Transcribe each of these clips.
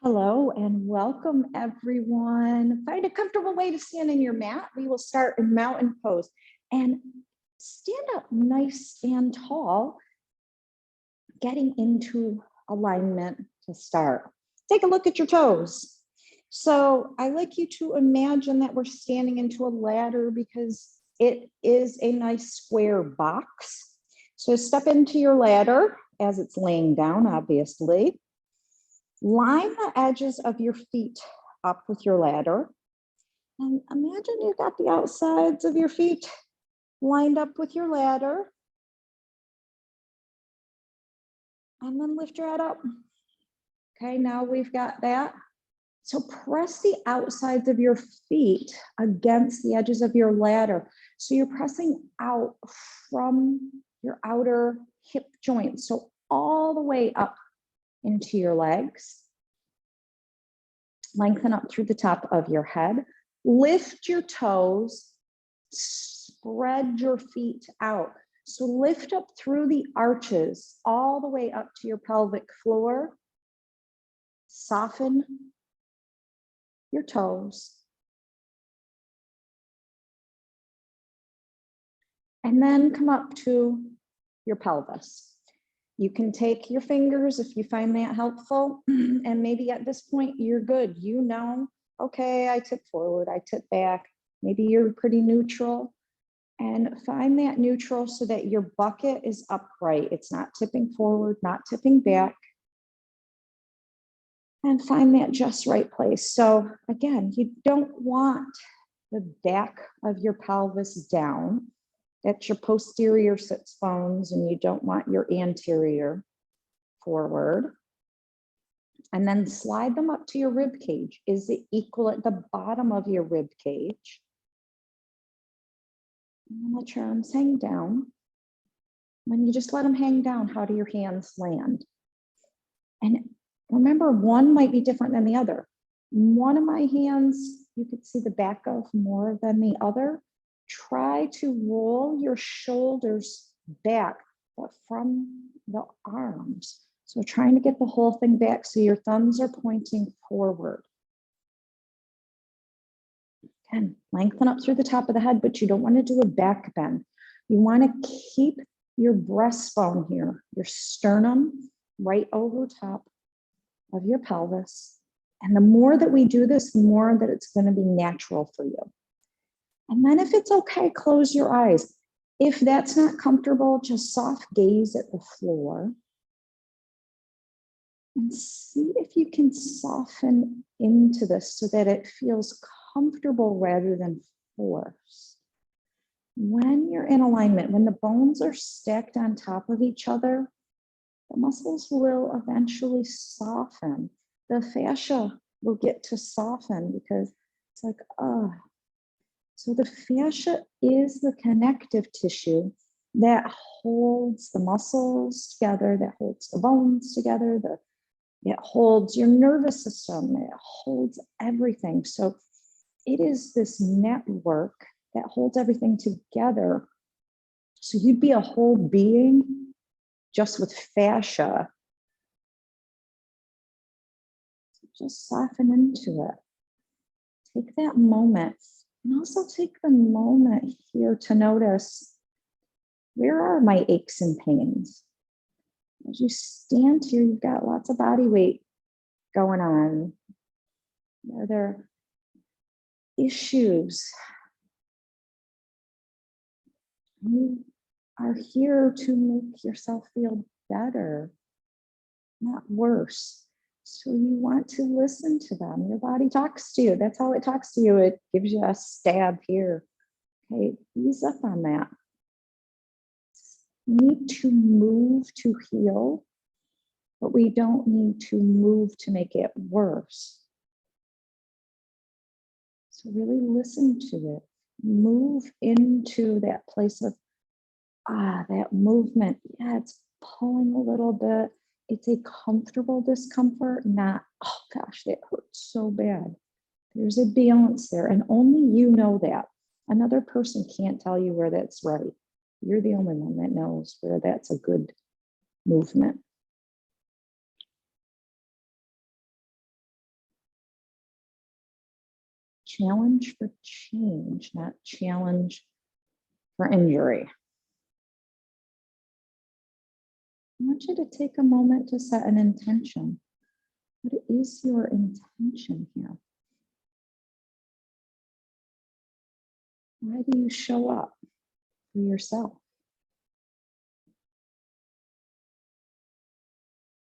Hello and welcome everyone. Find a comfortable way to stand in your mat. We will start in mountain pose and stand up nice and tall, getting into alignment to start. Take a look at your toes. So I like you to imagine that we're standing into a ladder because it is a nice square box. So step into your ladder as it's laying down, obviously. Line the edges of your feet up with your ladder. And imagine you've got the outsides of your feet lined up with your ladder. And then lift your head up. Okay, now we've got that. So press the outsides of your feet against the edges of your ladder. So you're pressing out from your outer hip joint. So all the way up into your legs. Lengthen up through the top of your head. Lift your toes. Spread your feet out. So lift up through the arches all the way up to your pelvic floor. Soften your toes. And then come up to your pelvis. You can take your fingers if you find that helpful. And maybe at this point, you're good. You know, okay, I tip forward, I tip back. Maybe you're pretty neutral. And find that neutral so that your bucket is upright. It's not tipping forward, not tipping back. And find that just right place. So again, you don't want the back of your pelvis down. That's your posterior sits bones, and you don't want your anterior forward. And then slide them up to your rib cage. Is it equal at the bottom of your rib cage? And let your arms hang down. When you just let them hang down, how do your hands land? And remember, one might be different than the other. One of my hands, you could see the back of more than the other. Try to roll your shoulders back, but from the arms. So trying to get the whole thing back so your thumbs are pointing forward. Again, lengthen up through the top of the head, but you don't want to do a back bend. You want to keep your breastbone here, your sternum right over top of your pelvis. And the more that we do this, the more that it's going to be natural for you. And then if it's okay, close your eyes. If that's not comfortable, just soft gaze at the floor. And see if you can soften into this so that it feels comfortable rather than forced. When you're in alignment, when the bones are stacked on top of each other, the muscles will eventually soften. The fascia will get to soften because it's like, oh. So the fascia is the connective tissue that holds the muscles together, that holds the bones together, it holds your nervous system, it holds everything. So it is this network that holds everything together. So you'd be a whole being just with fascia. So just soften into it. Take that moment. And also take the moment here to notice, where are my aches and pains? As you stand here, you've got lots of body weight going on. Are there issues? You are here to make yourself feel better, not worse. So you want to listen to them. Your body talks to you. That's how it talks to you. It gives you a stab here. Okay, ease up on that. We need to move to heal, but we don't need to move to make it worse. So really listen to it. Move into that place of, that movement. Yeah, it's pulling a little bit. It's a comfortable discomfort, not, oh gosh, that hurts so bad. There's a balance there, and only you know that. Another person can't tell you where that's right. You're the only one that knows where that's a good movement. Challenge for change, not challenge for injury. I want you to take a moment to set an intention. What is your intention here? Why do you show up for yourself?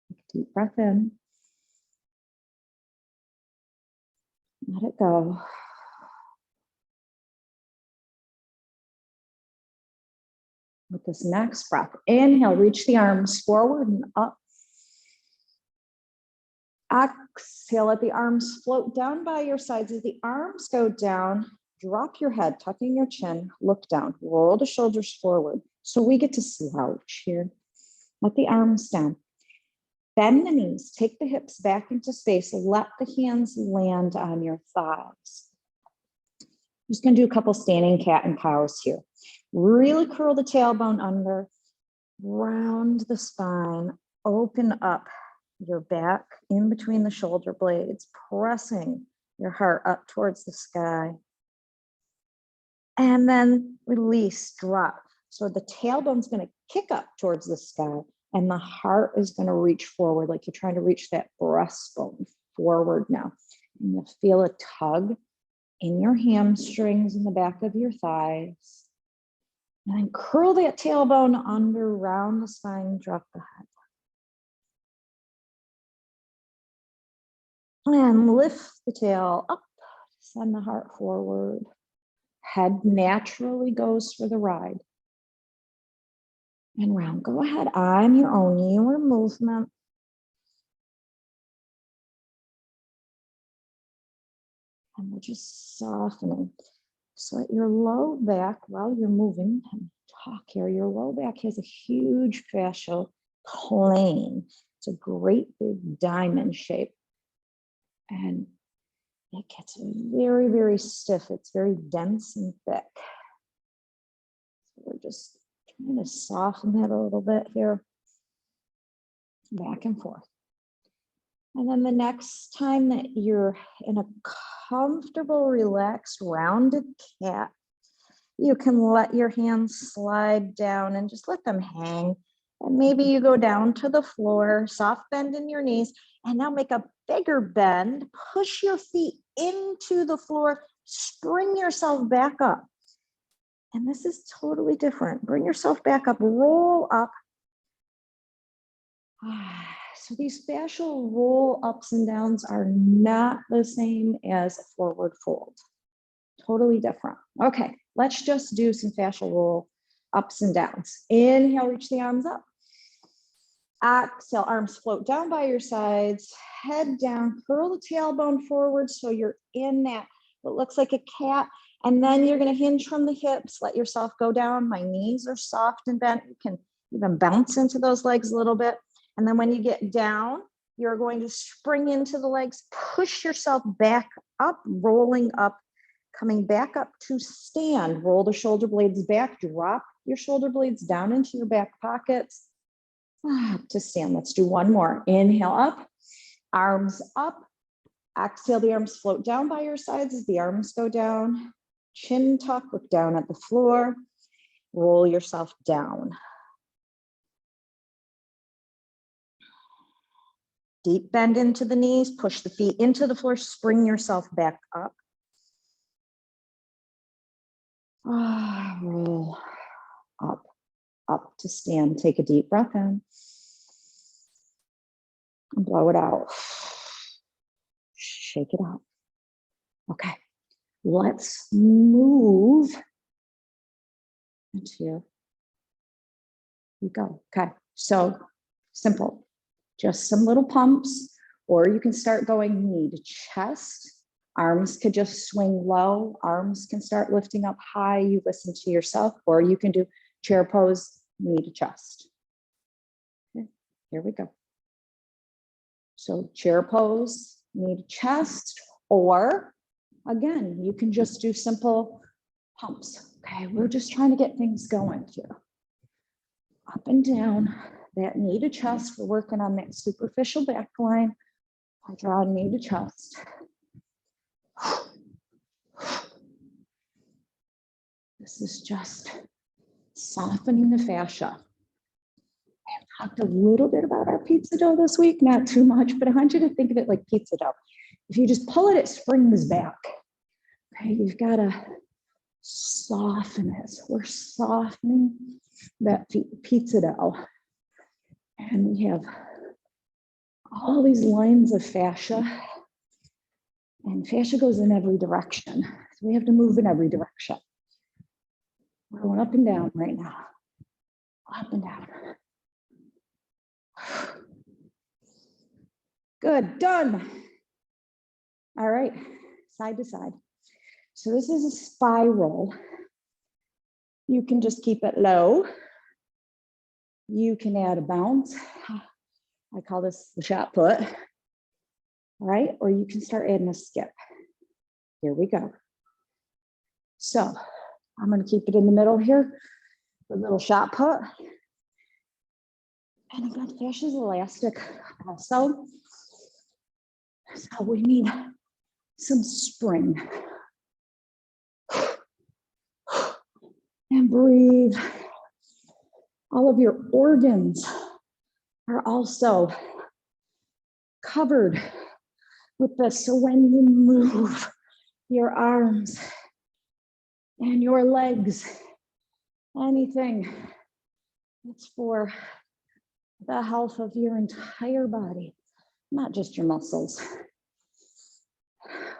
Take a deep breath in. Let it go. With this next breath, inhale, reach the arms forward and up. Exhale, let the arms float down by your sides. As the arms go down, drop your head, tucking your chin, look down, roll the shoulders forward. So we get to slouch here. Let the arms down. Bend the knees, take the hips back into space. Let the hands land on your thighs. I'm just gonna do a couple standing cat and cows here. Really curl the tailbone under, round the spine, open up your back in between the shoulder blades, pressing your heart up towards the sky. And then release, drop. So the tailbone's gonna kick up towards the sky and the heart is gonna reach forward like you're trying to reach that breastbone forward now. And you'll feel a tug in your hamstrings in the back of your thighs. And then curl that tailbone under, round the spine, drop the head. And lift the tail up, send the heart forward. Head naturally goes for the ride. And round, go ahead, on your own, your movement. And we're just softening. So at your low back, while you're moving, and talk here, your low back has a huge fascial plane. It's a great big diamond shape. And it gets very, very stiff. It's very dense and thick. So we're just trying to soften that a little bit here. Back and forth. And then the next time that you're in a comfortable, relaxed, rounded cat, you can let your hands slide down and just let them hang. And maybe you go down to the floor, soft bend in your knees, and now make a bigger bend. Push your feet into the floor, spring yourself back up. And this is totally different. Bring yourself back up, roll up. So these fascial roll ups and downs are not the same as a forward fold. Totally different. Okay, let's just do some fascial roll ups and downs. Inhale, reach the arms up. Exhale, arms float down by your sides, head down, curl the tailbone forward so you're in that, what looks like a cat. And then you're gonna hinge from the hips, let yourself go down. My knees are soft and bent. You can even bounce into those legs a little bit. And then when you get down, you're going to spring into the legs, push yourself back up, rolling up, coming back up to stand. Roll the shoulder blades back, drop your shoulder blades down into your back pockets. To stand. Let's do one more. Inhale up, arms up. Exhale, the arms float down by your sides as the arms go down. Chin tuck, look down at the floor. Roll yourself down. Deep bend into the knees, push the feet into the floor, spring yourself back up. Roll up, up to stand. Take a deep breath in and blow it out. Shake it out. Okay, let's move into here. We go. Okay, so simple. Just some little pumps, or you can start going knee to chest. Arms could just swing low. Arms can start lifting up high. You listen to yourself, or you can do chair pose, knee to chest. Okay, here we go. So chair pose, knee to chest, or again, you can just do simple pumps. Okay, we're just trying to get things going here. Up and down. That knee to chest, we're working on that superficial back line. I draw knee to chest. This is just softening the fascia. I talked a little bit about our pizza dough this week, not too much, but I want you to think of it like pizza dough. If you just pull it springs back. Okay, you've got to soften it. So we're softening that pizza dough. And we have all these lines of fascia. And fascia goes in every direction. So we have to move in every direction. We're going up and down right now. Up and down. Good, done. All right, side to side. So this is a spiral. You can just keep it low. You can add a bounce. I call this the shot put. All right, or you can start adding a skip. Here we go. So I'm going to keep it in the middle here, a little shot put. And again, fascia is elastic also. So we need some spring. And breathe. All of your organs are also covered with this. So when you move your arms and your legs, anything, it's for the health of your entire body, not just your muscles.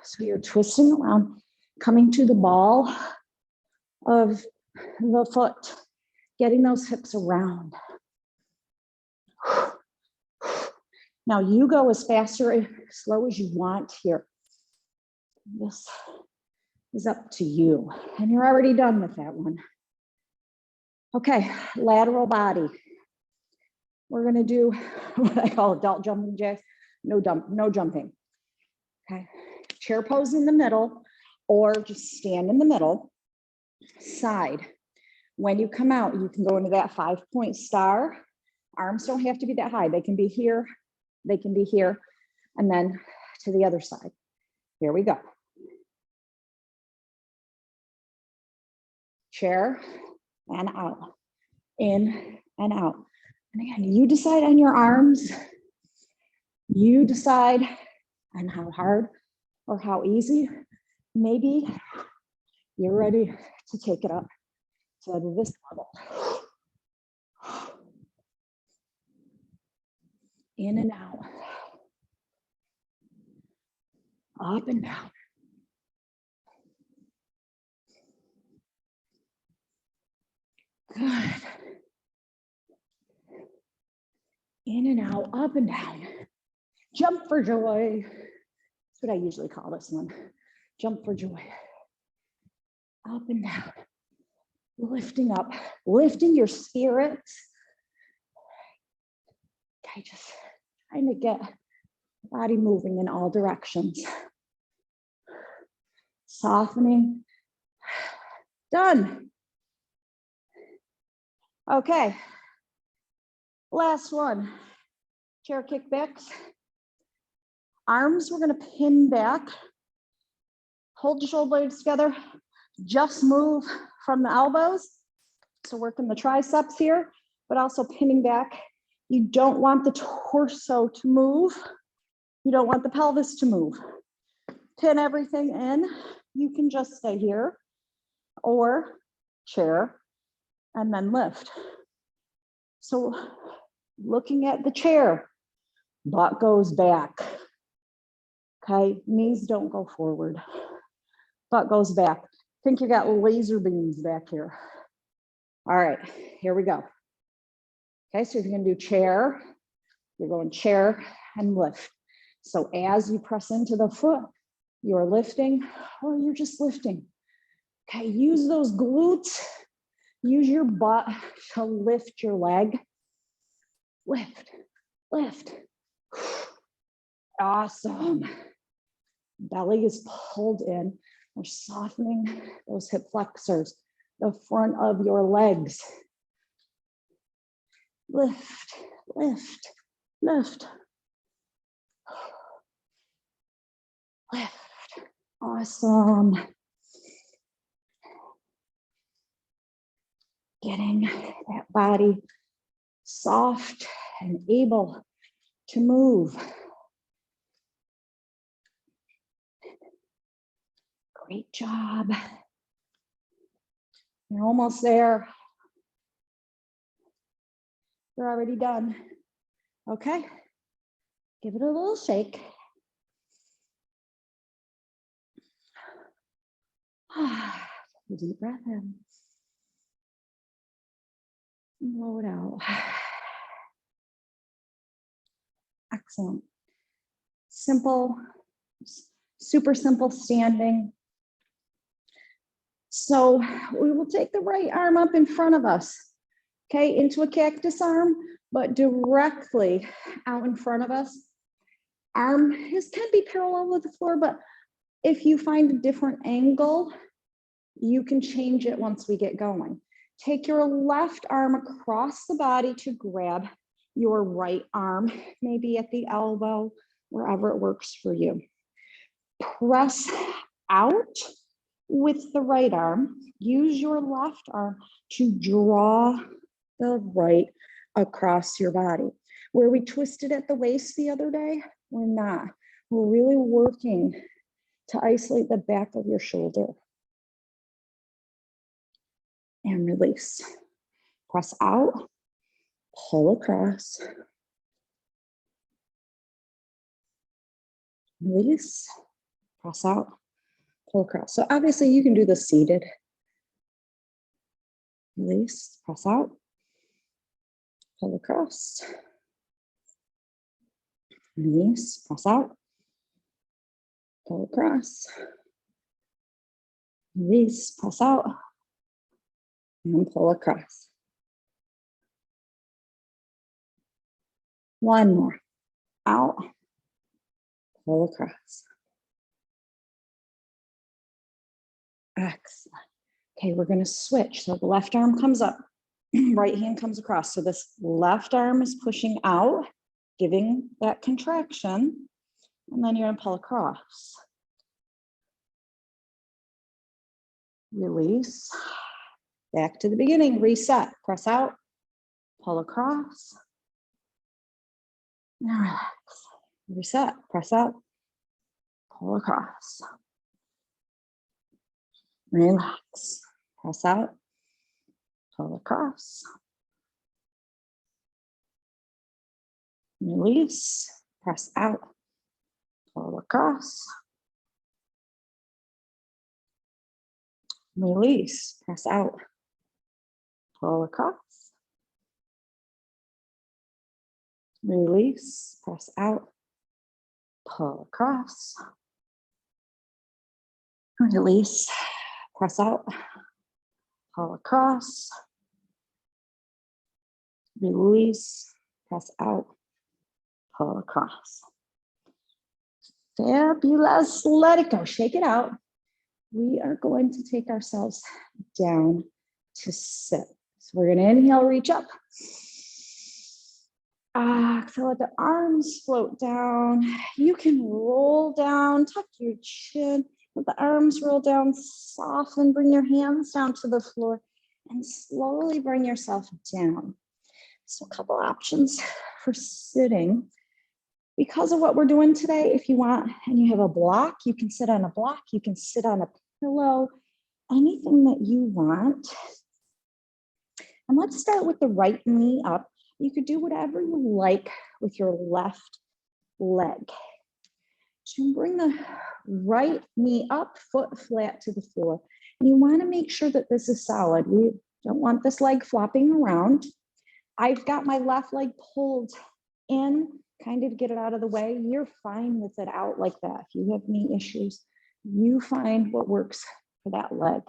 So you're twisting around, coming to the ball of the foot, getting those hips around. Now you go as fast or as slow as you want here. This is up to you. And you're already done with that one. Okay, lateral body. We're gonna do what I call adult jumping jacks. No jumping. Okay, chair pose in the middle or just stand in the middle. Side. When you come out, you can go into that 5-point star. Arms don't have to be that high. They can be here, they can be here, and then to the other side. Here we go. Chair and out, in and out. And again, you decide on your arms. You decide on how hard or how easy. Maybe you're ready to take it up to this level. In and out. Up and down. Good. In and out, up and down. Jump for joy. That's what I usually call this one. Jump for joy. Up and down. Lifting up, lifting your spirits. Okay, just trying to get the body moving in all directions. Softening. Done. Okay. Last one. Chair kickbacks. Arms, we're going to pin back. Hold the shoulder blades together. Just move from the elbows. So working the triceps here, but also pinning back. You don't want the torso to move. You don't want the pelvis to move. Pin everything in. You can just stay here or chair and then lift. So looking at the chair, butt goes back. Okay, knees don't go forward. Butt goes back. Think you got laser beams back here. All right, here we go. Okay, so if you're gonna do chair, you're going chair and lift. So as you press into the foot, you're lifting or you're just lifting. Okay, use those glutes, use your butt to lift your leg. Lift, lift. Awesome. Belly is pulled in. We're softening those hip flexors, the front of your legs. Lift, lift, lift. Lift. Awesome. Getting that body soft and able to move. Great job. You're almost there. You're already done. Okay. Give it a little shake. Deep breath in. Blow it out. Excellent. Simple, super simple standing. So we will take the right arm up in front of us, okay, into a cactus arm, but directly out in front of us. Arm can be parallel with the floor, but if you find a different angle, you can change it once we get going. Take your left arm across the body to grab your right arm, maybe at the elbow, wherever it works for you. Press out with the right arm. Use your left arm to draw the right across your body. Where we twisted at the waist the other day, we're not. We're really working to isolate the back of your shoulder. And release. Press out, pull across. Release, press out, pull across. So obviously you can do this seated. Release, press out, pull across. Release, press out, pull across. Release, press out, and pull across. One more. Out, pull across. Excellent. Okay, we're going to switch. So the left arm comes up, right hand comes across. So this left arm is pushing out, giving that contraction, and then you're going to pull across. Release. Back to the beginning, reset, press out, pull across, and relax. Reset, press out, pull across. Relax, press out, pull across. Release, press out, pull across. Release, press out, pull across. Release, press out, pull across. Release, press out, pull across. Release, press out, pull across. Fabulous. Let it go. Shake it out. We are going to take ourselves down to sit. So we're going to inhale, reach up. Exhale, let the arms float down. You can roll down, tuck your chin, let the arms roll down, soften, bring your hands down to the floor, and slowly bring yourself down. So a couple options for sitting. Because of what we're doing today, if you want, and you have a block, you can sit on a block, you can sit on a pillow, anything that you want. And let's start with the right knee up. You could do whatever you like with your left leg. So bring the right knee up, foot flat to the floor. And you want to make sure that this is solid. We don't want this leg flopping around. I've got my left leg pulled in, kind of to get it out of the way. You're fine with it out like that. If you have knee issues, you find what works for that leg.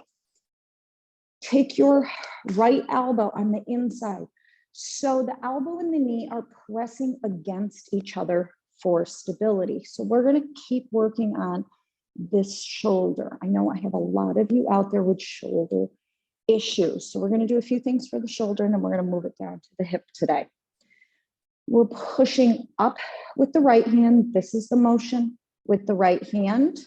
Take your right elbow on the inside. So the elbow and the knee are pressing against each other for stability. So we're going to keep working on this shoulder. I know I have a lot of you out there with shoulder issues. So we're going to do a few things for the shoulder, and then we're going to move it down to the hip today. We're pushing up with the right hand. This is the motion with the right hand.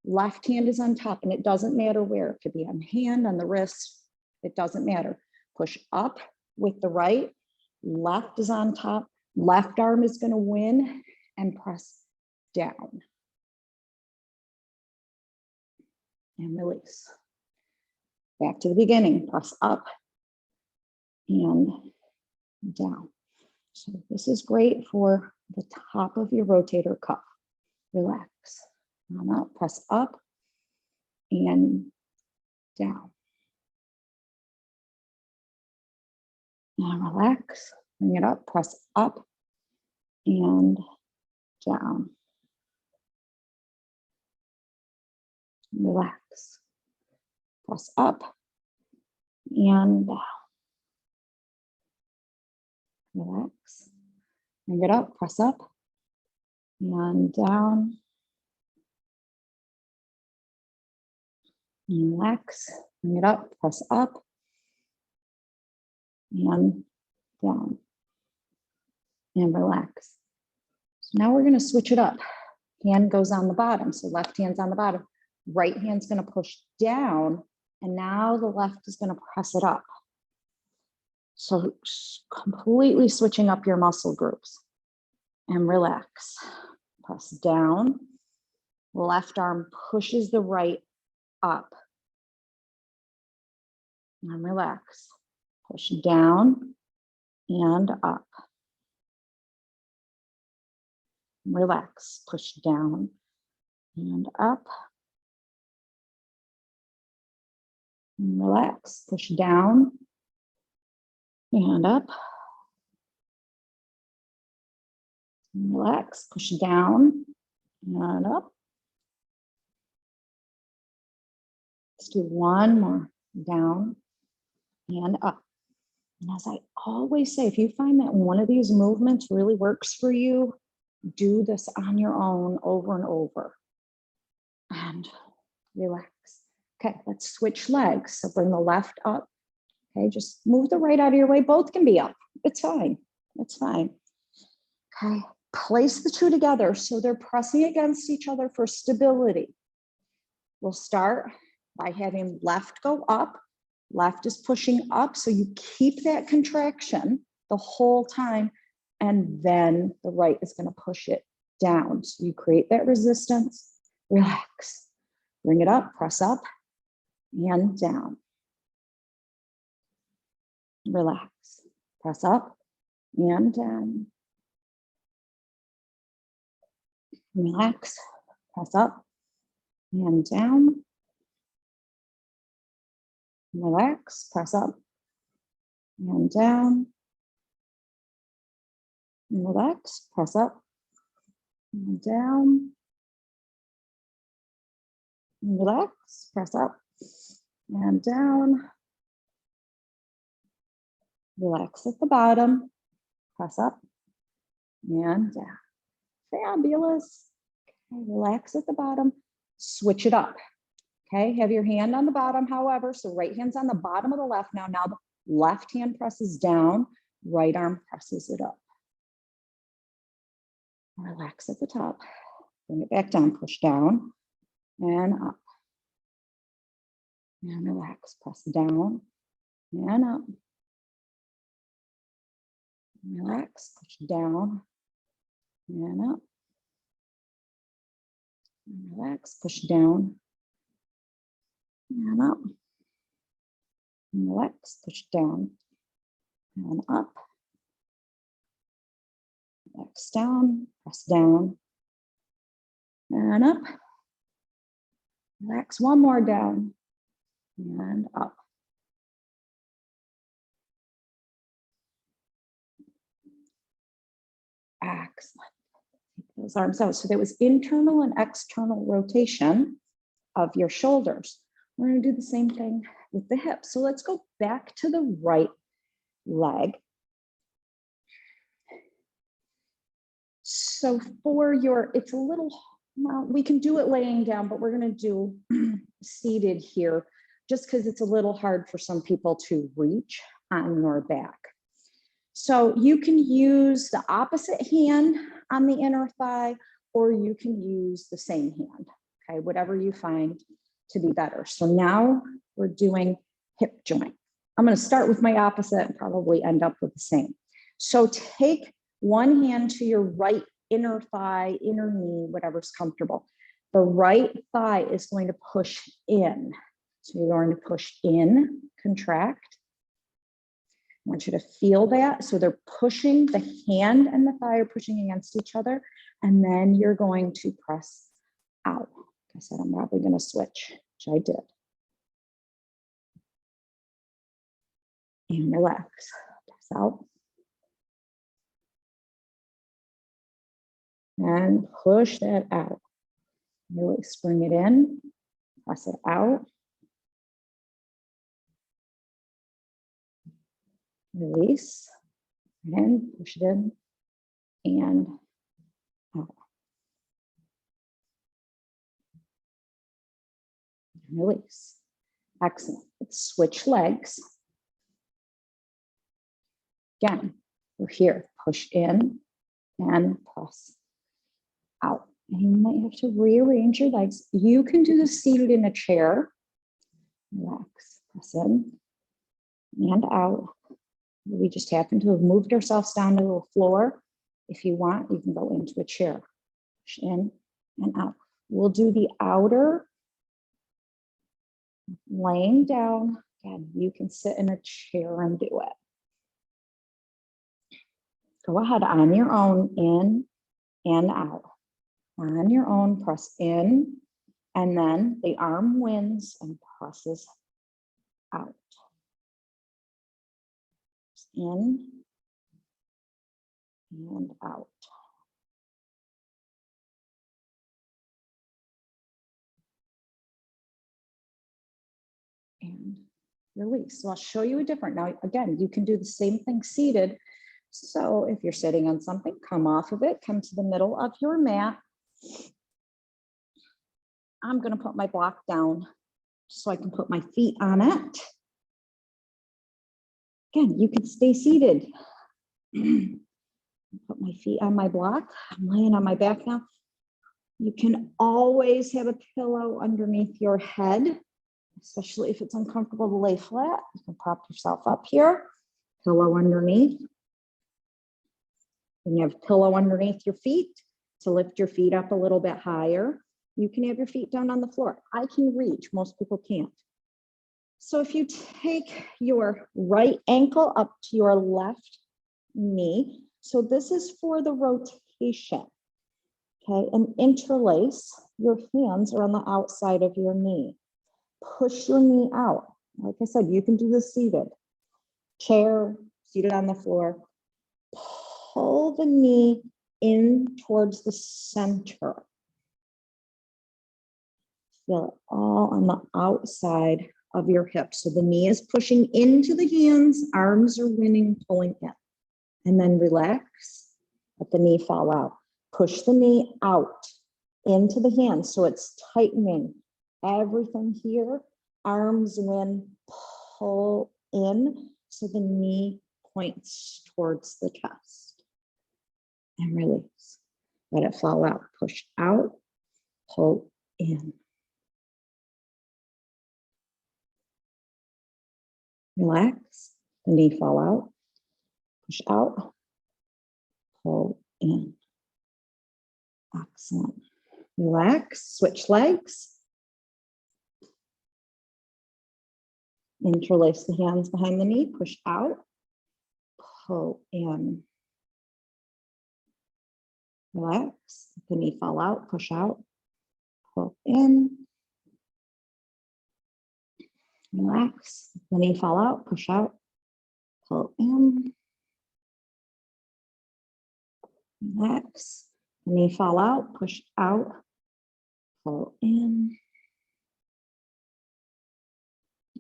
Left hand is on top, and it doesn't matter where. It could be on hand, on the wrist. It doesn't matter. Push up with the right, left is on top, left arm is going to win, and press down. And release. Back to the beginning, press up and down. So this is great for the top of your rotator cuff. Relax. On up, press up and down. Now relax, bring it up, press up and down. Relax. Press up and down. Relax. Bring it up, press up and down. And relax. Bring it up, press up and down. And relax. So now we're going to switch it up. Hand goes on the bottom, so left hand's on the bottom. Right hand's going to push down, and now the left is going to press it up. So completely switching up your muscle groups. And relax. Press down. Left arm pushes the right up. And relax. Push down and up. Relax. Push down and up. And relax. Push down and up. And relax. Push down and up. Let's do one more. Down and up. And as I always say, if you find that one of these movements really works for you, do this on your own over and over. And relax. Okay, let's switch legs. So bring the left up. Okay, just move the right out of your way. Both can be up. It's fine. It's fine. Okay, place the two together so they're pressing against each other for stability. We'll start by having left go up. Left is pushing up, so you keep that contraction the whole time, and then the right is going to push it down. So you create that resistance. Relax. Bring it up, press up and down. Relax. Press up and down. Relax. Press up and down. Relax, press up and down. Relax, press up and down. Relax, press up and down. Relax at the bottom, press up and down. Fabulous. Okay, relax at the bottom, switch it up. Okay, have your hand on the bottom, however, so right hand's on the bottom of the left now. Now the left hand presses down, right arm presses it up. Relax at the top, bring it back down, push down and up. And relax, press down and up. Relax, push down and up. And relax, push down and up. And relax, push down and up. Relax down, press down and up. Relax one more down and up. Excellent. Take those arms out. So there was internal and external rotation of your shoulders. We're going to do the same thing with the hips. So let's go back to the right leg. So for your, it's a little, well, we can do it laying down, but we're going to do seated here just because it's a little hard for some people to reach on your back. So you can use the opposite hand on the inner thigh, or you can use the same hand, okay, whatever you find to be better. So now we're doing hip joint. I'm going to start with my opposite and probably end up with the same. So take one hand to your right inner thigh, inner knee, whatever's comfortable. The right thigh is going to push in. So you're going to push in, contract. I want you to feel that. So they're pushing, the hand and the thigh are pushing against each other. And then you're going to press out. I said, I'm probably going to switch, which I did. And relax. Press out. And push that out. Release, bring it in, press it out. Release, and push it in, and out. Release. Excellent. Let's switch legs. Again, we're here. Push in and press out. And you might have to rearrange your legs. You can do this seated in a chair. Relax. Press in and out. We just happen to have moved ourselves down to the floor. If you want, you can go into a chair. Push in and out. We'll do the outer, laying down. Again, you can sit in a chair and do it. Go ahead on your own, in and out. On your own, press in, and then the arm wins and presses out. In and out. And release. So I'll show you a different. Now, again, you can do the same thing seated. So if you're sitting on something, come off of it, come to the middle of your mat. I'm going to put my block down so I can put my feet on it. Again, you can stay seated. Put my feet on my block. I'm laying on my back now. You can always have a pillow underneath your head, especially if it's uncomfortable to lay flat. You can prop yourself up here, pillow underneath. You can have a pillow underneath your feet to lift your feet up a little bit higher. You can have your feet down on the floor. I can reach, most people can't. So if you take your right ankle up to your left knee, so this is for the rotation, okay? And interlace your hands around the outside of your knee. Push your knee out. Like I said, you can do this seated. Chair, seated on the floor. Pull the knee in towards the center. Feel it all on the outside of your hips. So the knee is pushing into the hands, arms are winning, pulling in. And then relax, let the knee fall out. Push the knee out into the hands. So it's tightening everything here. Arms win, pull in. So the knee points towards the chest. And release. Let it fall out. Push out, pull in. Relax, the knee fall out, push out, pull in. Excellent. Relax, switch legs. Interlace the hands behind the knee, push out, pull in. Relax, the knee fall out, push out, pull in. Relax, the knee fall out, push out, pull in. Relax, the knee fall out, push out, pull in.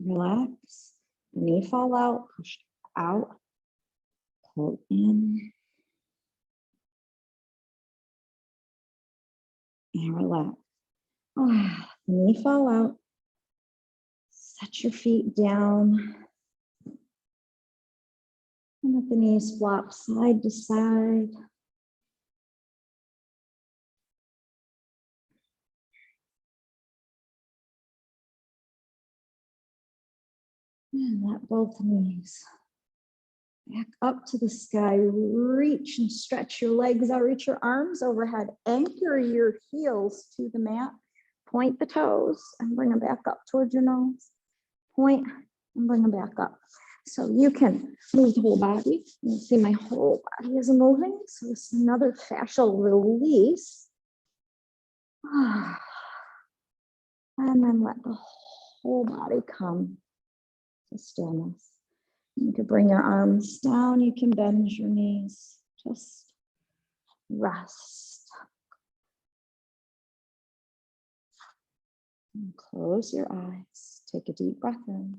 Relax, the knee fall out, push out, pull in. And relax. The knee fall out. Set your feet down. And let the knees flop side to side. And let both knees back up to the sky. Reach and stretch your legs out. Reach your arms overhead. Anchor your heels to the mat. Point the toes and bring them back up towards your nose. Point and bring them back up. So you can move the whole body. You see my whole body is moving. So it's another fascial release. And then let the whole body come to stillness. You can bring your arms down. You can bend your knees. Just rest. And close your eyes. Take a deep breath in.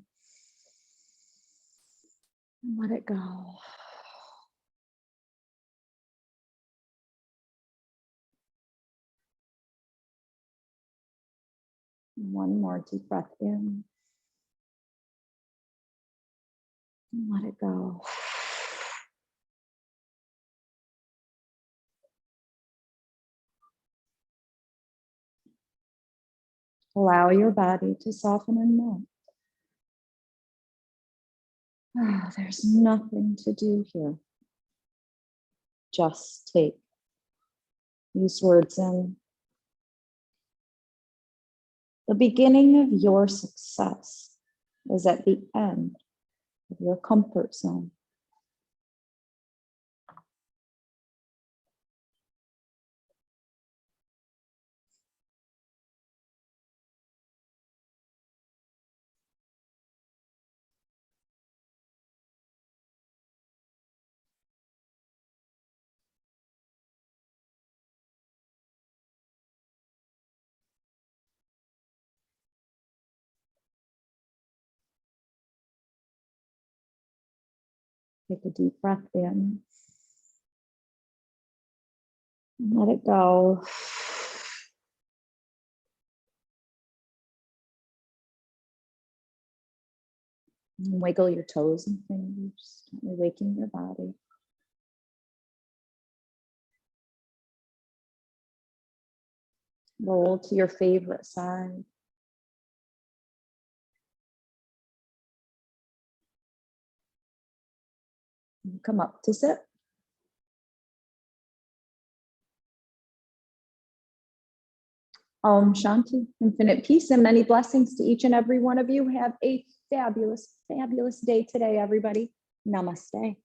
And let it go. One more deep breath in. And let it go. Allow your body to soften and melt. Oh, there's nothing to do here. Just take these words in. The beginning of your success is at the end of your comfort zone. Take a deep breath in. And let it go. And wiggle your toes and fingers, gently waking your body. Roll to your favorite side. And come up to sit. Om Shanti, infinite peace and many blessings to each and every one of you. Have a fabulous, fabulous day today, everybody. Namaste.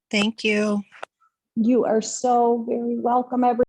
Thank you. You are so very welcome, everybody.